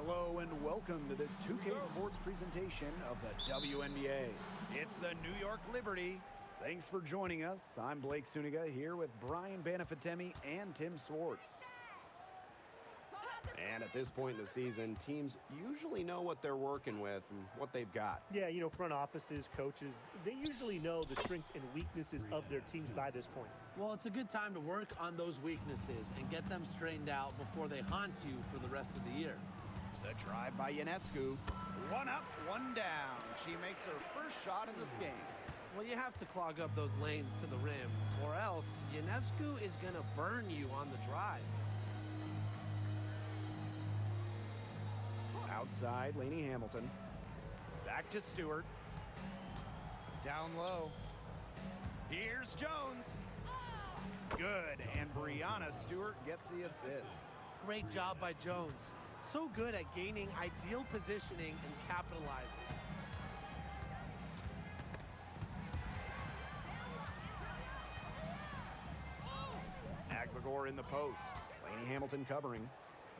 Hello and welcome to this 2K Sports presentation of the WNBA. It's the New York Liberty. Thanks for joining us. I'm Blake Suniga here with Brian Banafitemi and Tim Swartz. And at this point in the season, teams usually know what they're working with and what they've got. Yeah, front offices, coaches, they usually know the strengths and weaknesses of their teams by this point. Well, it's a good time to work on those weaknesses and get them straightened out before they haunt you for the rest of the year. The drive by Ionescu. One up, one down. She makes her first shot in this game. Well, you have to clog up those lanes to the rim, or else Ionescu is going to burn you on the drive. Outside, Lainey Hamilton. Back to Stewart. Down low. Here's Jones. Good, and Brianna Stewart gets the assist. Great job by Jones. So good at gaining ideal positioning and capitalizing. Magbagor in the post. Lainey Hamilton covering.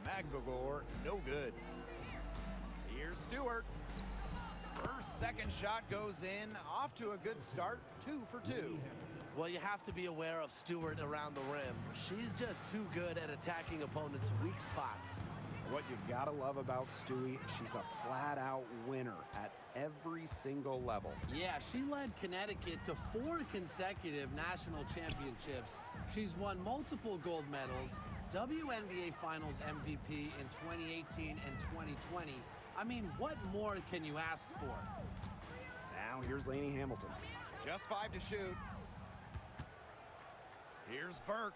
Magbagor, no good. Here's Stewart. Her second shot goes in. Off to a good start. 2 for 2. Well, you have to be aware of Stewart around the rim. She's just too good at attacking opponents' weak spots. What you gotta love about Stewie, she's a flat-out winner at every single level. Yeah, she led Connecticut to 4 consecutive national championships. She's won multiple gold medals, WNBA Finals MVP in 2018 and 2020. I mean, what more can you ask for? Now here's Lainey Hamilton. Just 5 to shoot. Here's Burke.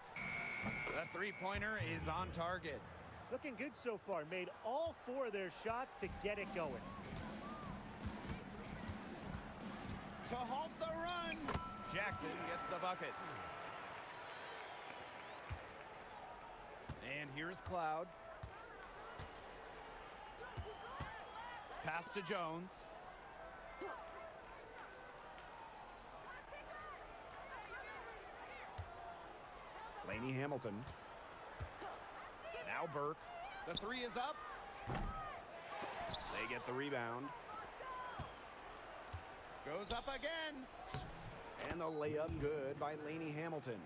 The three-pointer is on target. Looking good so far. Made all 4 of their shots to get it going. To halt the run. Jackson gets the bucket. And here's Cloud. Pass to Jones. Lainey Hamilton. Now Burke. The three is up. They get the rebound. Goes up again. And the layup good by Lainey Hamilton.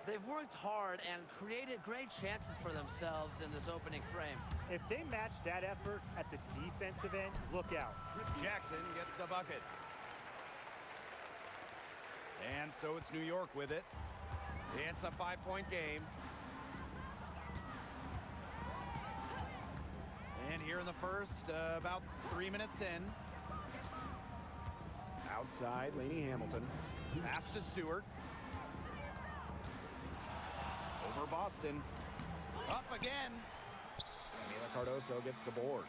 They've worked hard and created great chances for themselves in this opening frame. If they match that effort at the defensive end, look out. Jackson gets the bucket. And so it's New York with it. It's a 5-point game. And here in the first, about 3 minutes in. Outside, Lainey Hamilton. Pass to Stewart. Over Boston. Up again. Mila Cardoso gets the board.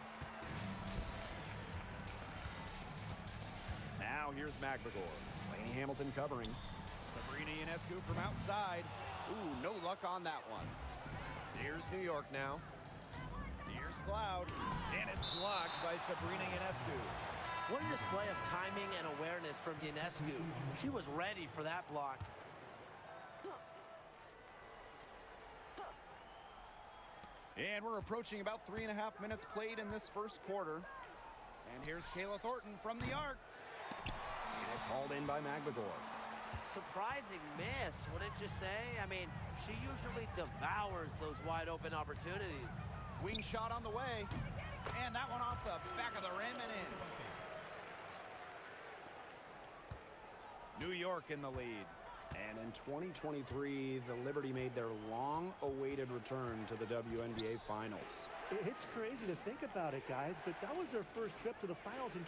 Now here's Magbagor. Lainey Hamilton covering. Sabrina Ionescu from outside. Ooh, no luck on that one. Here's New York now. Here's Cloud. And it's blocked by Sabrina Ionescu. What a display of timing and awareness from Ionescu. She was ready for that block. And we're approaching about 3.5 minutes played in this first quarter. And here's Kayla Thornton from the arc. And it's hauled in by Magbagor. Surprising miss, wouldn't you say? I mean, she usually devours those wide open opportunities. Wing shot on the way. And that one off the back of the rim and in. New York in the lead. And in 2023, the Liberty made their long-awaited return to the WNBA Finals. It's crazy to think about it, guys, but that was their first trip to the finals in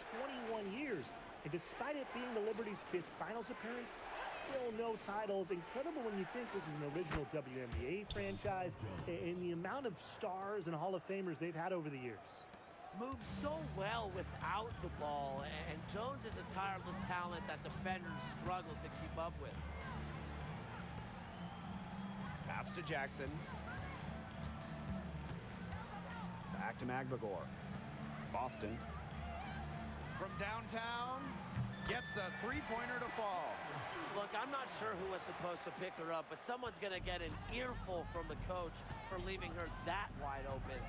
21 years. And despite it being the Liberty's 5th finals appearance, still no titles. Incredible when you think this is an original WNBA franchise and the amount of stars and Hall of Famers they've had over the years. Moves so well without the ball, and Jones is a tireless talent that defenders struggle to keep up with. Pass to Jackson. Back to Magbagor. Boston. From downtown, gets a three-pointer to fall. Look, I'm not sure who was supposed to pick her up, but someone's going to get an earful from the coach for leaving her that wide open.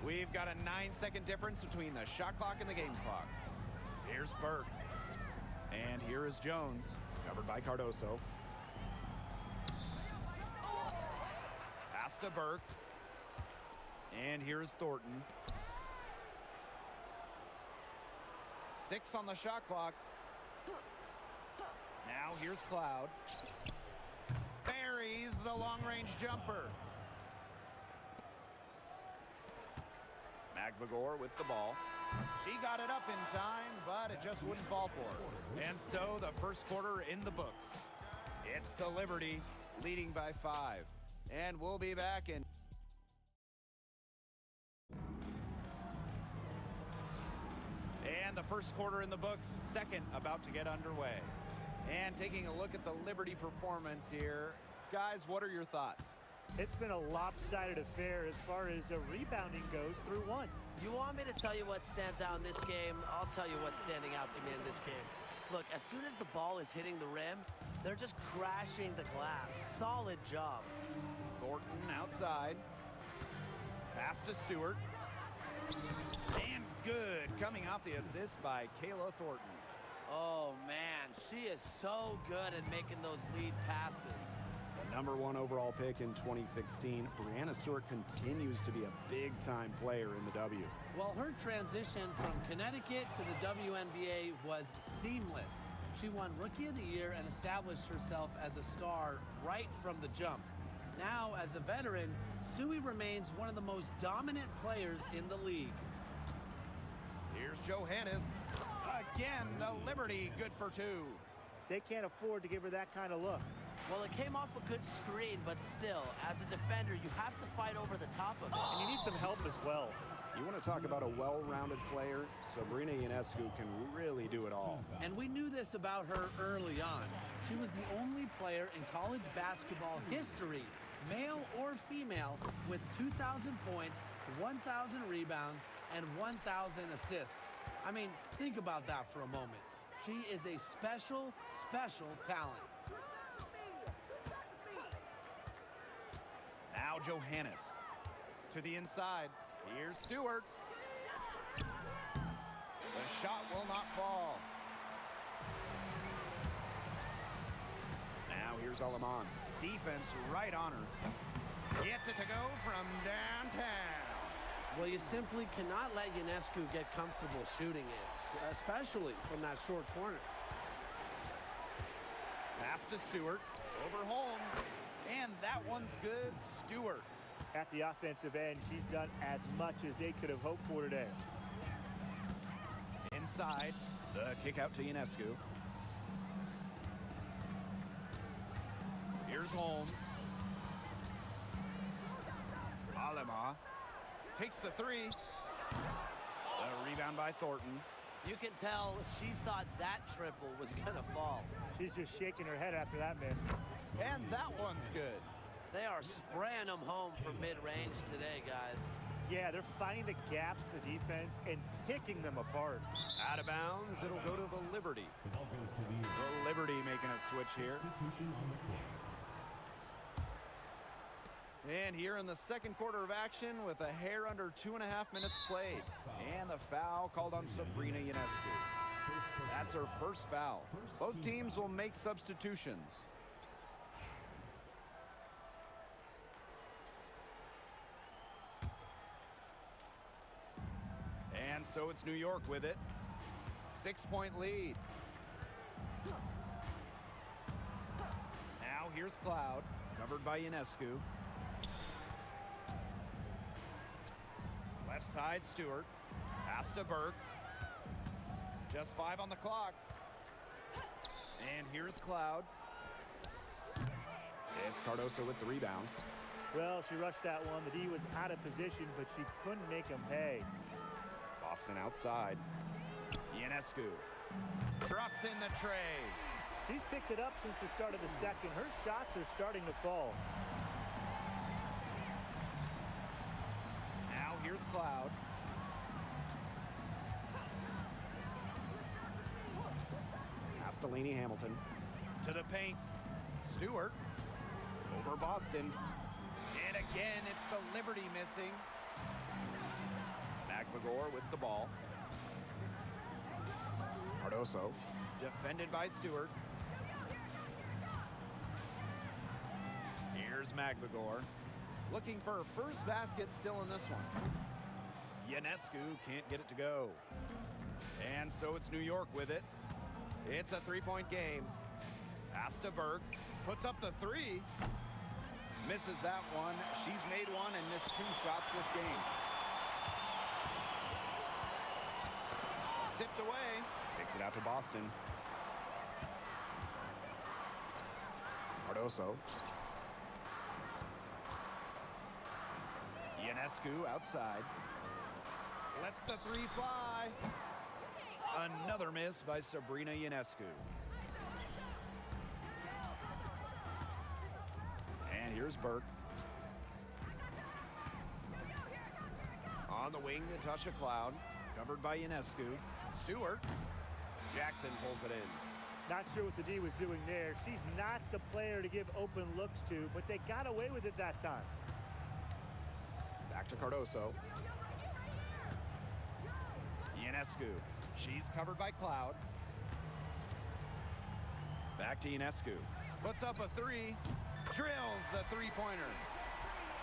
We've got a 9-second difference between the shot clock and the game clock. Here's Burke. And here is Jones, covered by Cardoso. Pass to Burke. And here's Thornton. 6 on the shot clock. Now here's Cloud. Buries the long-range jumper. Magbagor with the ball. She got it up in time, but it just wouldn't fall for her. And so the first quarter in the books. It's the Liberty leading by 5. And we'll be back in. And the first quarter in the books, second about to get underway. And taking a look at the Liberty performance here. Guys, what are your thoughts? It's been a lopsided affair as far as rebounding goes through one. You want me to tell you what stands out in this game? I'll tell you what's standing out to me in this game. Look, as soon as the ball is hitting the rim, they're just crashing the glass. Solid job. Thornton outside. Pass to Stewart. And good, coming off the assist by Kayla Thornton. Oh, man, she is so good at making those lead passes. The #1 overall pick in 2016, Brianna Stewart continues to be a big-time player in the W. Well, her transition from Connecticut to the WNBA was seamless. She won Rookie of the Year and established herself as a star right from the jump. Now, as a veteran, Stewie remains one of the most dominant players in the league. Here's Johannes. Again, the Liberty good for 2. They can't afford to give her that kind of look. Well, it came off a good screen, but still, as a defender, you have to fight over the top of it. And you need some help as well. You want to talk about a well-rounded player? Sabrina Ionescu can really do it all. And we knew this about her early on. She was the only player in college basketball history, male or female, with 2,000 points, 1,000 rebounds, and 1,000 assists. I mean, think about that for a moment. She is a special, special talent. Now Johannes to the inside. Here's Stewart. The shot will not fall. Now here's Alaman. Defense right on her. Gets it to go from downtown. Well, you simply cannot let Ionescu get comfortable shooting it, especially from that short corner. Pass to Stewart. Over Holmes. And that one's good. Stewart. At the offensive end, she's done as much as they could have hoped for today. Inside. The kick out to Ionescu. Here's Holmes. Alema takes the 3. The rebound by Thornton. You can tell she thought that triple was going to fall. She's just shaking her head after that miss. And that one's good. They are spraying them home from mid-range today, guys. Yeah, they're finding the gaps in the defense and picking them apart. Out of bounds, it'll go to the Liberty. The Liberty making a switch here. And here in the second quarter of action with a hair under 2.5 minutes played. And the foul called on Sabrina Ionescu. That's her first foul. Both teams will make substitutions. And so it's New York with it. 6-point lead. Now here's Cloud, covered by Ionescu. Left side, Stewart. Pass to Burke. Just 5 on the clock. And here's Cloud. It's Cardoso with the rebound. Well, she rushed that one. The D was out of position, but she couldn't make him pay. Boston outside. Ionescu drops in the tray. She's picked it up since the start of the second. Her shots are starting to fall. Now here's Cloud. Castellini Hamilton. To the paint. Stewart. Over Boston. And again, it's the Liberty missing. Magbagor with the ball. Cardoso. Defended by Stewart. Here's Magbagor. Looking for her first basket still in this one. Ionescu can't get it to go. And so it's New York with it. It's a three-point game. Pass to Burke. Puts up the three. Misses that one. She's made one and missed 2 shots this game. Tipped away. Takes it out to Boston. Cardoso. Ionescu outside. Lets the three fly. Another miss by Sabrina Ionescu. And here's Burke. On the wing, Natasha Cloud. Covered by Ionescu. Stewart. Jackson pulls it in. Not sure what the D was doing there. She's not the player to give open looks to, but they got away with it that time. Back to Cardoso. Ionescu. She's covered by Cloud. Back to Ionescu. Puts up a three. Drills the three-pointer.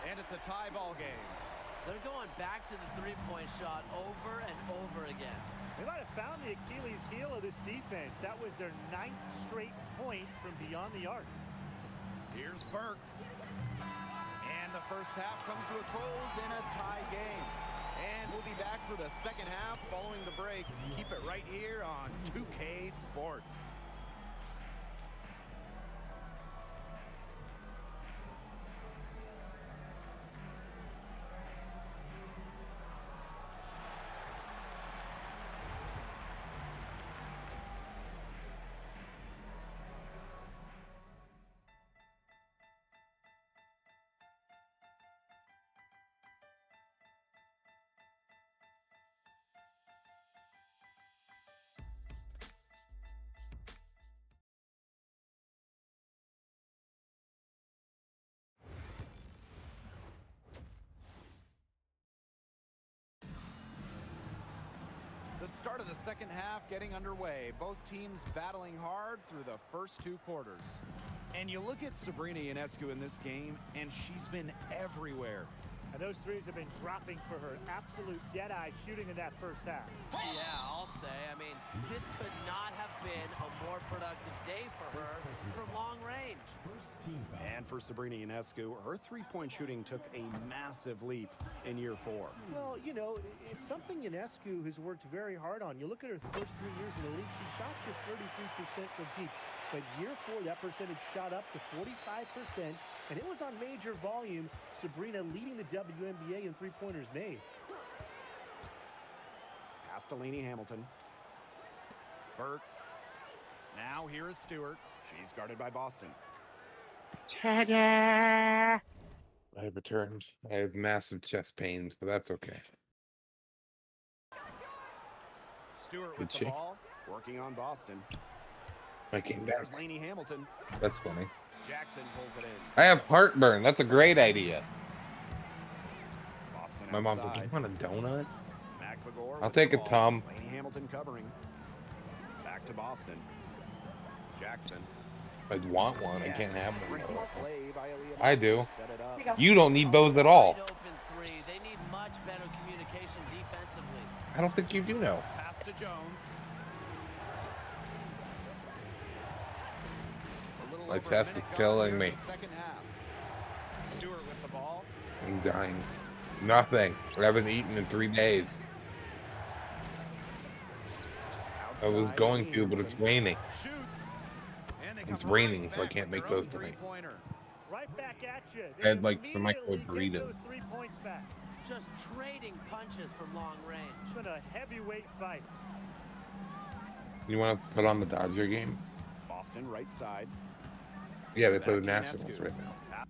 And it's a tie ball game. They're going back to the three-point shot over and over again. They might have found the Achilles heel of this defense. That was their 9th straight point from beyond the arc. Here's Burke. And the first half comes to a close in a tie game. And we'll be back for the second half following the break. Keep it right here on 2K Sports. The start of the second half getting underway. Both teams battling hard through the first 2 quarters. And you look at Sabrina Ionescu in this game, and she's been everywhere. And those threes have been dropping for her. Absolute dead-eye shooting in that first half. Yeah, I'll say. I mean, this could not have been a more productive day for her from long range. And for Sabrina Ionescu, her three-point shooting took a massive leap in year 4. Well, you know, it's something Ionescu has worked very hard on. You look at her first 3 years in the league, she shot just 33% from deep. But year 4, that percentage shot up to 45%, and it was on major volume. Sabrina leading the WNBA in three-pointers made. Pass to Lainey Hamilton. Burke. Now here is Stewart. She's guarded by Boston. Ta-da! I have returned. I have massive chest pains, but that's okay. Stewart Good with the shake. ball. Working on Boston. I came back. There's Lainey Hamilton. That's funny. Jackson pulls it in. I have heartburn. That's a great idea. Boston My mom's like, outside. you want a donut? Magbagor I'll with take the it, ball. Tom. Lainey Hamilton covering. Back to Boston. Jackson. I'd want one. I Yes. can't have one. Great though. play by Aaliyah I Boston do. to set it up. You don't need those at all. Wide open three. They need much better communication defensively. I don't think you do know. Pass to Jones. A little My over a chest is minute gone killing here in me. the second half. Stewart with the ball. I'm dying. Nothing. I haven't eaten in 3 days. I was Outside, going Lainey to, but it's Hamilton raining. shoots. And they It's come raining, right so I back can't with make their those own tonight. three-pointer. Right back at you. I had, like, some immediately microwave get burrito. those 3 points back. Just trading punches from long range. It's been a heavyweight fight. You want to put on the Dodger game? Boston right side. Yeah, they play the Back to Nationals Ionescu. right now. Pass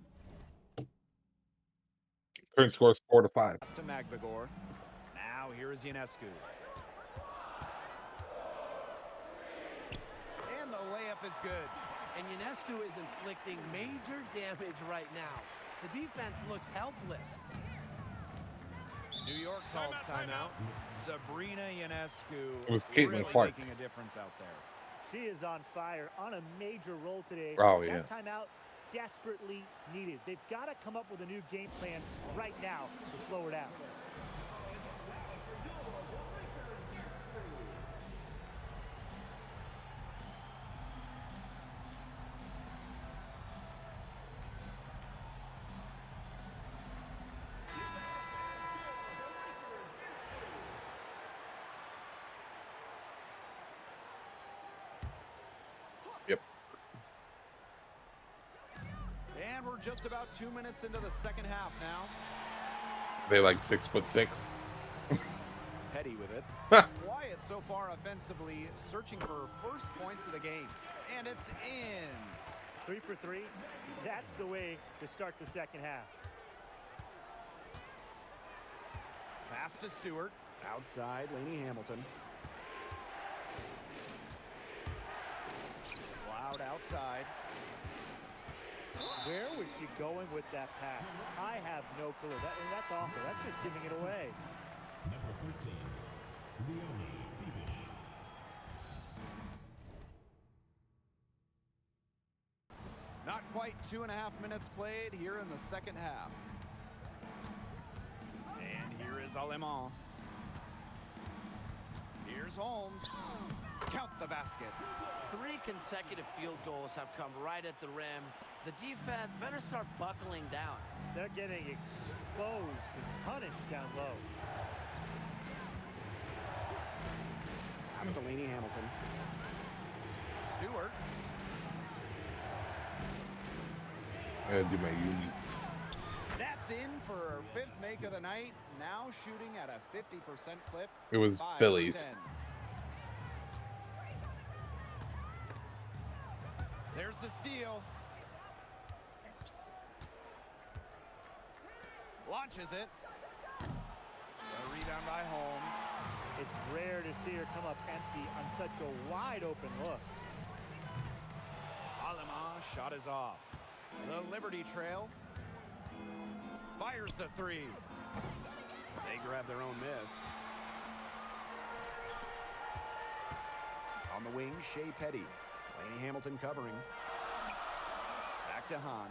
Current score is 4-5. to Magbagor. Now here is Ionescu. And the layup is good. And Ionescu is inflicting major damage right now. The defense looks helpless. New York calls timeout. Sabrina Ionescu It was Caitlin really Clark. making a difference out there. She is on fire, on a major roll today. Oh, yeah. That timeout desperately needed. They've got to come up with a new game plan right now to slow her down. Yep. And we're just about 2 minutes into the second half now. They like 6'6". Petty with it. Quiet so far offensively, searching for first points of the game. And it's in. 3 for 3. That's the way to start the second half. Pass to Stewart. Outside, Lainey Hamilton. Loud outside. Where was she going with that pass? I have no clue. That's awful. That's just giving it away. Number 13, Milwaukee Bucks. Not quite 2.5 minutes played here in the second half. And here is Alemán. Here's Holmes. Count the basket. 3 consecutive field goals have come right at the rim. The defense better start buckling down. They're getting exposed and punished down low. Pass to Lainey Hamilton. Stewart. I gotta do my uni. That's in for her 5th make of the night. Now shooting at a 50% clip. It was 5 for Phillies. 10. There's the steal. Launches it. A rebound by Holmes. It's rare to see her come up empty on such a wide open look. Alemán shot is off. The Liberty trail. Fires the 3. They grab their own miss. On the wing, Shea Petty. Lainey Hamilton covering. Back to Hahn.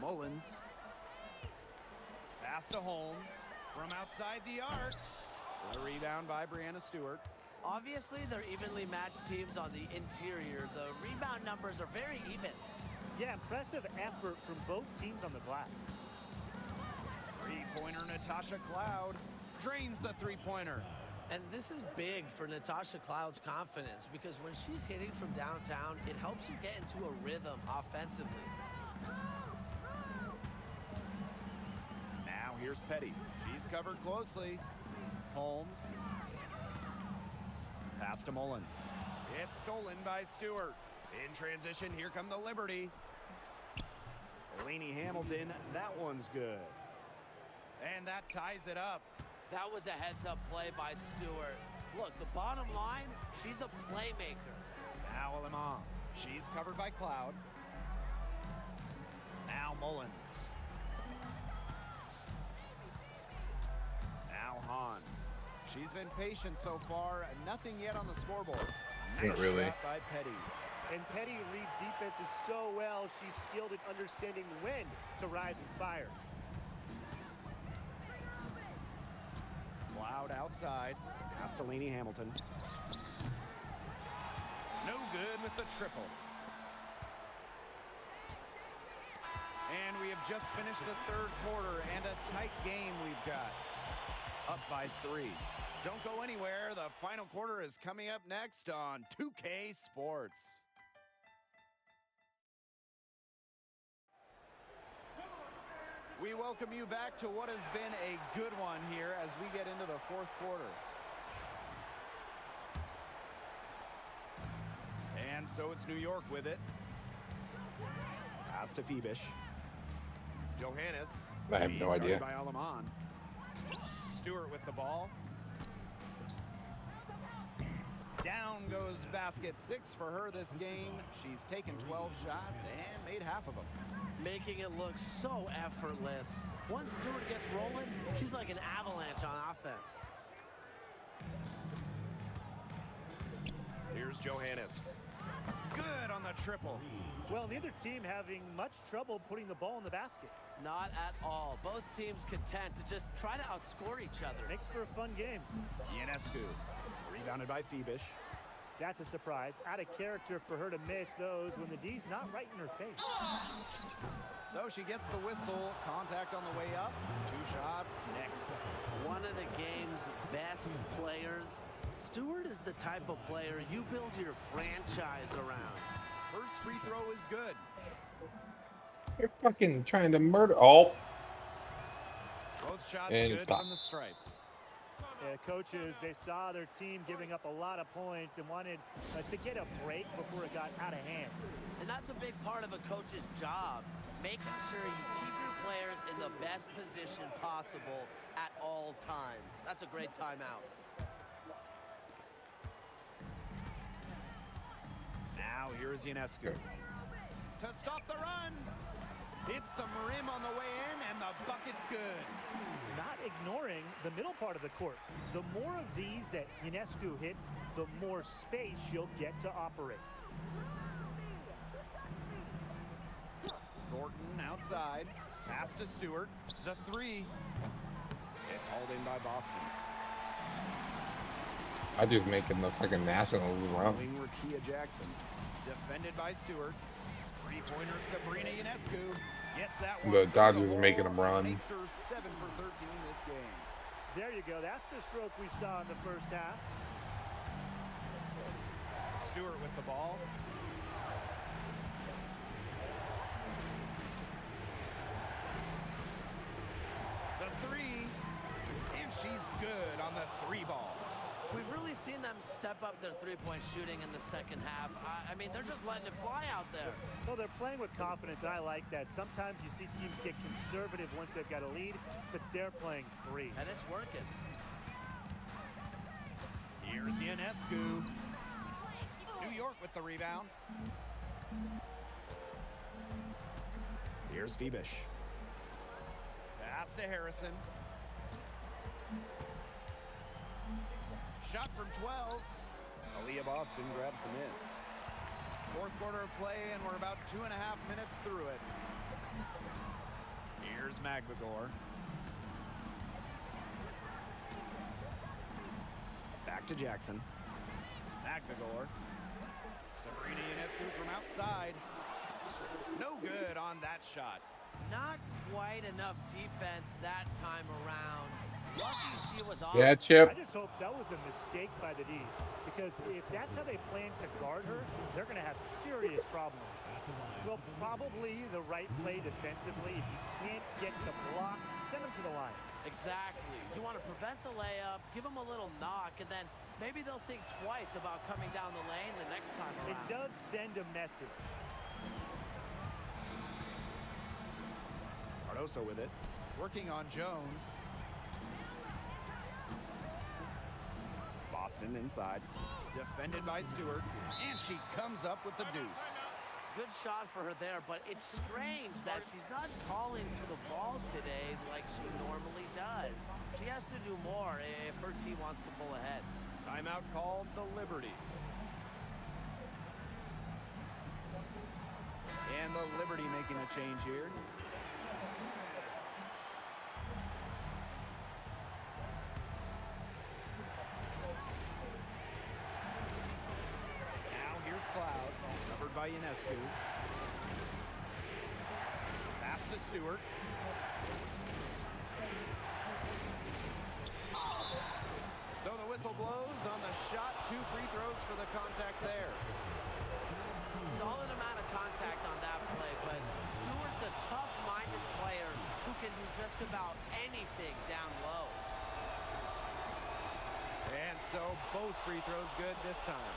Mullins. Pass to Holmes. From outside the arc. The rebound by Brianna Stewart. Obviously, they're evenly matched teams on the interior. The rebound numbers are very even. Yeah, impressive effort from both teams on the glass. Three-pointer Natasha Cloud drains the three-pointer. And this is big for Natasha Cloud's confidence because when she's hitting from downtown, it helps her get into a rhythm offensively. Now here's Petty. She's covered closely. Holmes. Pass to Mullins. It's stolen by Stewart. In transition, here come the Liberty. Lainey Hamilton, that one's good. And that ties it up. That was a heads-up play by Stewart. Look, the bottom line, she's a playmaker. Now Alemán. She's covered by Cloud. Now Mullins. Now Hahn. She's been patient so far. Nothing yet on the scoreboard. Not really. Shot by Petty. And Petty reads defenses so well, she's skilled at understanding when to rise and fire. Cloud outside. Pass to Lainey Hamilton. No good with the triple. And we have just finished the third quarter and a tight game we've got. Up by 3. Don't go anywhere. The final quarter is coming up next on 2K Sports. We welcome you back to what has been a good one here as we get into the fourth quarter. And so it's New York with it. Pass to Phoebish. Johannes. I have She's no guarded idea. by Alemán. Stewart with the ball. Down goes basket 6 for her this game. She's taken 12 shots and made half of them. Making it look so effortless. Once Stewart gets rolling, she's like an avalanche on offense. Here's Johannes. Good on the triple. Well, neither team having much trouble putting the ball in the basket. Not at all. Both teams content to just try to outscore each other. Makes for a fun game. Ionescu. Rebounded by Phoebish. That's a surprise. Out of character for her to miss those when the D's not right in her face. So she gets the whistle. Contact on the way up. 2 shots next. One of the game's best players. Stewart is the type of player you build your franchise around. First free throw is good. You're fucking trying to murder. Oh, Both shots And good stop. from the stripe. Yeah, coaches, they saw their team giving up a lot of points and wanted to get a break before it got out of hand. And that's a big part of a coach's job, making sure you keep your players in the best position possible at all times. That's a great timeout. Now here's Ionescu. To stop the run. It's some rim on the way in, and the bucket's good. Not ignoring the middle part of the court. The more of these that Ionescu hits, the more space she'll get to operate. Thornton outside. Pass to Stewart. The 3. It's hauled in by Boston. I just making the fucking Nationals run. Wing Rakia Jackson. Defended by Stewart. 3-pointer Sabrina Ionescu. Gets that one. The through Dodgers hole. are making them run. Makes her 7 for 13 this game. There you go. That's the stroke we saw in the first half. Stewart with the ball. The 3. And she's good on the 3 ball. We've really seen them step up their three-point shooting in the second half. I mean, they're just letting it fly out there. Well, they're playing with confidence, and I like that. Sometimes you see teams get conservative once they've got a lead, but they're playing free. And it's working. Here's Ionescu. New York with the rebound. Here's Phoebish. Pass to Harrison. Shot from 12. Aaliyah Boston grabs the miss. 4th quarter of play, and we're about 2.5 minutes through it. Here's Magbagor. Back to Jackson. Magbagor. Sabrina Ionescu from outside. No good on that shot. Not quite enough defense that time around. Lucky she was off. Yeah, Chip. I just hope that was a mistake by the D's, because if that's how they plan to guard her, they're going to have serious problems. Well, probably the right play defensively. If you can't get the block, send them to the line. Exactly. You want to prevent the layup, give them a little knock, and then maybe they'll think twice about coming down the lane the next time around. It does send a message. Cardoso with it. Working on Jones. Boston inside. Defended by Stewart. And she comes up with the deuce. Good shot for her there, but it's strange that she's not calling for the ball today like she normally does. She has to do more if her team wants to pull ahead. Timeout called the Liberty. And the Liberty making a change here. Now here's Cloud, covered by Ionescu. Pass to Stewart. So the whistle blows on the shot. 2 free throws for the contact there. Solid amount of contact on that play, but Stewart's a tough-minded player who can do just about anything down low. And so both free throws good this time.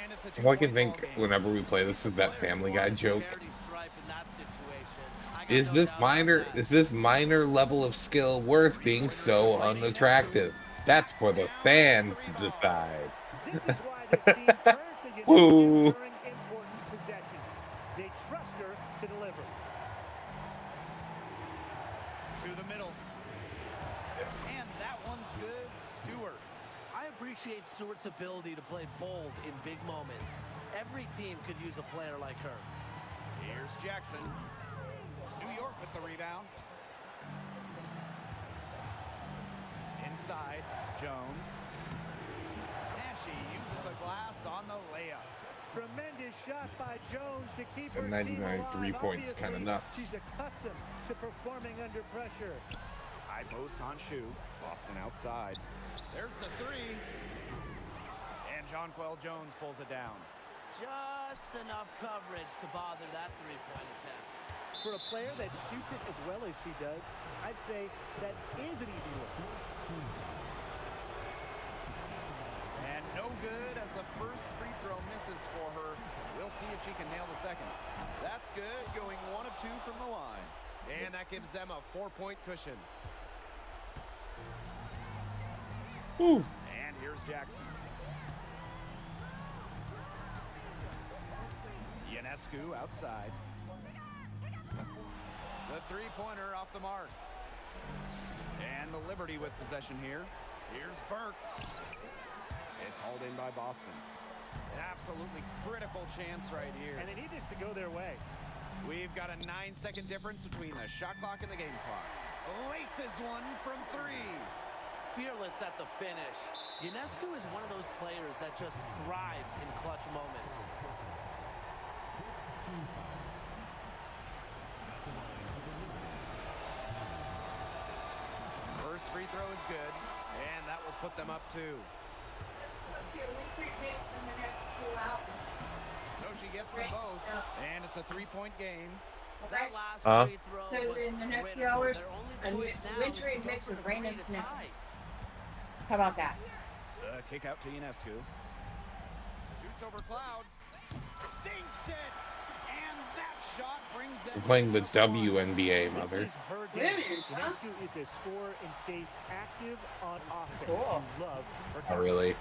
And it's a All I can two-point think ball game. whenever we play this is that Family Guy joke. Charity stripe in that situation. I got Is no this doubt about minor? that. Is this minor level of skill worth being so unattractive? That's for the fan to decide. This is why This team turns to Ionescu Woo. during important possessions. They trust her to deliver. To the middle. And that one's good. Stewart. I appreciate Stewart's ability to play bold in big moments. Every team could use a player like her. Here's Jackson. New York with the rebound. Inside, Jones. And she uses the glass on the layups. Tremendous shot by Jones to keep The her 99 team alive. 3-point's kinda Obviously, nuts. She's accustomed to performing under pressure. High post on Shu. Boston outside. There's the three. And Jonquel Jones pulls it down. Just enough coverage to bother that three-point attempt. For a player that shoots it as well as she does, I'd say that is an easy look. And no good as the first free throw misses for her. We'll see if she can nail the second. That's good, going 1 of 2 from the line. And that gives them a 4-point cushion. Woo. And here's Jackson. Ionescu outside. The three-pointer off the mark. And the Liberty with possession here. Here's Burke. It's hauled in by Boston. An absolutely critical chance right here. And they need this to go their way. We've got a 9-second difference between the shot clock and the game clock. Laces one from 3. Fearless at the finish. Ionescu is one of those players that just thrives in clutch moments. First free throw is good, and that will put them up 2. So she gets them both, and it's a 3-point game. That last free throw Because was in the next few critical. hours, Their only a choice now is wintry to go mix for of the rain three and to snow. tie. How about that? The kick out to Ionescu. Shoots over Cloud. Sinks it! And that shot brings them... We're playing the WNBA, mother. This is her game. Women's, huh? Ionescu is a scorer and stays active on offense. Cool. You love her Oh, really? confidence.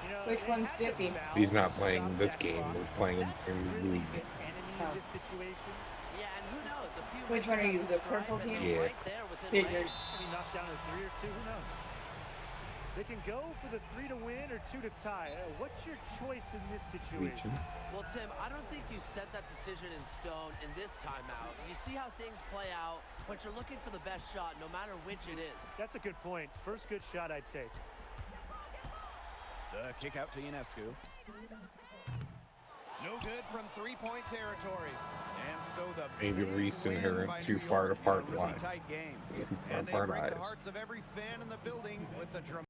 You know, Which they one's had to Dippy? foul He's not to playing stop this that game. clock. We're playing That's in the really league. the enemy Oh. in this situation. Yeah, and who knows? A few Which one misses are on you, the strike purple and team? they're Yeah. right there within Figured. range. Maybe knock down a 3 or 2, who knows? They can go for the 3 to win or 2 to tie. What's your choice in this situation? Well, Tim, I don't think you set that decision in stone in this timeout. You see how things play out, but you're looking for the best shot no matter which it is. That's a good point. First good shot I'd take. The kick out to Ionescu. No good from 3-point territory. And so the Maybe big Reese and win her by too New far York in a apart really line. tight game. Too far And they apart break the eyes. hearts of every fan in the building with the dramatic